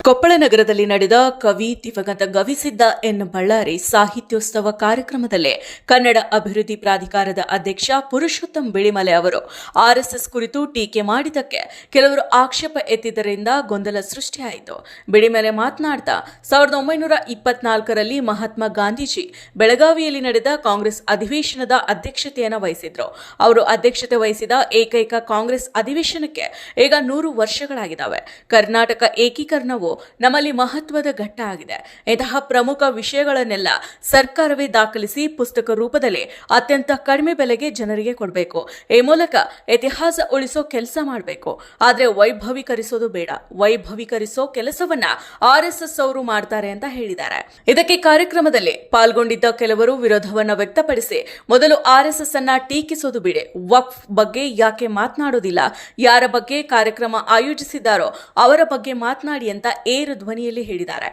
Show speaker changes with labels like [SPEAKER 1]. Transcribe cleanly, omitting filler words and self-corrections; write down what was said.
[SPEAKER 1] ಕೊಪ್ಪಳ ನಗರದಲ್ಲಿ ನಡೆದ ಕವಿ ದಿವಂಗತ ಗವಿಸಿದ್ದ ಎನ್ ಬಳ್ಳಾರಿ ಸಾಹಿತ್ಯೋತ್ಸವ ಕಾರ್ಯಕ್ರಮದಲ್ಲಿ ಕನ್ನಡ ಅಭಿವೃದ್ಧಿ ಪ್ರಾಧಿಕಾರದ ಅಧ್ಯಕ್ಷ ಪುರುಷೋತ್ತಮ್ ಬಿಳಿಮಲೆ ಅವರು ಆರ್ಎಸ್ಎಸ್ ಕುರಿತು ಟೀಕೆ ಮಾಡಿದ್ದಕ್ಕೆ ಕೆಲವರು ಆಕ್ಷೇಪ ಎತ್ತಿದ್ದರಿಂದ ಗೊಂದಲ ಸೃಷ್ಟಿಯಾಯಿತು. ಬಿಳಿಮಲೆ ಮಾತನಾಡ್ತಾ 1924ರಲ್ಲಿ ಮಹಾತ್ಮ ಗಾಂಧೀಜಿ ಬೆಳಗಾವಿಯಲ್ಲಿ ನಡೆದ ಕಾಂಗ್ರೆಸ್ ಅಧಿವೇಶನದ ಅಧ್ಯಕ್ಷತೆಯನ್ನು ವಹಿಸಿದ್ರು. ಅವರು ಅಧ್ಯಕ್ಷತೆ ವಹಿಸಿದ ಏಕೈಕ ಕಾಂಗ್ರೆಸ್ ಅಧಿವೇಶನಕ್ಕೆ ಈಗ 100 ವರ್ಷಗಳಾಗಿದ್ದಾವೆ. ಕರ್ನಾಟಕ ಏಕೀಕರಣವು ನಮ್ಮಲ್ಲಿ ಮಹತ್ವದ ಘಟ್ಟ ಆಗಿದೆ. ಇಂತಹ ಪ್ರಮುಖ ವಿಷಯಗಳನ್ನೆಲ್ಲ ಸರ್ಕಾರವೇ ದಾಖಲಿಸಿ ಪುಸ್ತಕ ರೂಪದಲ್ಲಿ ಅತ್ಯಂತ ಕಡಿಮೆ ಬೆಲೆಗೆ ಜನರಿಗೆ ಕೊಡಬೇಕು. ಈ ಮೂಲಕ ಇತಿಹಾಸ ಉಳಿಸೋ ಕೆಲಸ ಮಾಡಬೇಕು. ಆದ್ರೆ ವೈಭವೀಕರಿಸೋದು ಬೇಡ. ವೈಭವೀಕರಿಸೋ ಕೆಲಸವನ್ನ ಆರ್ಎಸ್ಎಸ್ ಅವರು ಮಾಡ್ತಾರೆ ಅಂತ ಹೇಳಿದ್ದಾರೆ. ಇದಕ್ಕೆ ಕಾರ್ಯಕ್ರಮದಲ್ಲಿ ಪಾಲ್ಗೊಂಡಿದ್ದ ಕೆಲವರು ವಿರೋಧವನ್ನ ವ್ಯಕ್ತಪಡಿಸಿ, ಮೊದಲು ಆರ್ಎಸ್ಎಸ್ ಅನ್ನ ಟೀಕಿಸೋದು ಬಿಡಿ, ವಕ್ಫ್ ಬಗ್ಗೆ ಯಾಕೆ ಮಾತನಾಡೋದಿಲ್ಲ, ಯಾರ ಬಗ್ಗೆ ಕಾರ್ಯಕ್ರಮ ಆಯೋಜಿಸಿದ್ದಾರೋ ಅವರ ಬಗ್ಗೆ ಮಾತನಾಡಿ ಅಂತ ಏರು ಧ್ವನಿಯಲ್ಲಿ ಹೇಳಿದ್ದಾರೆ.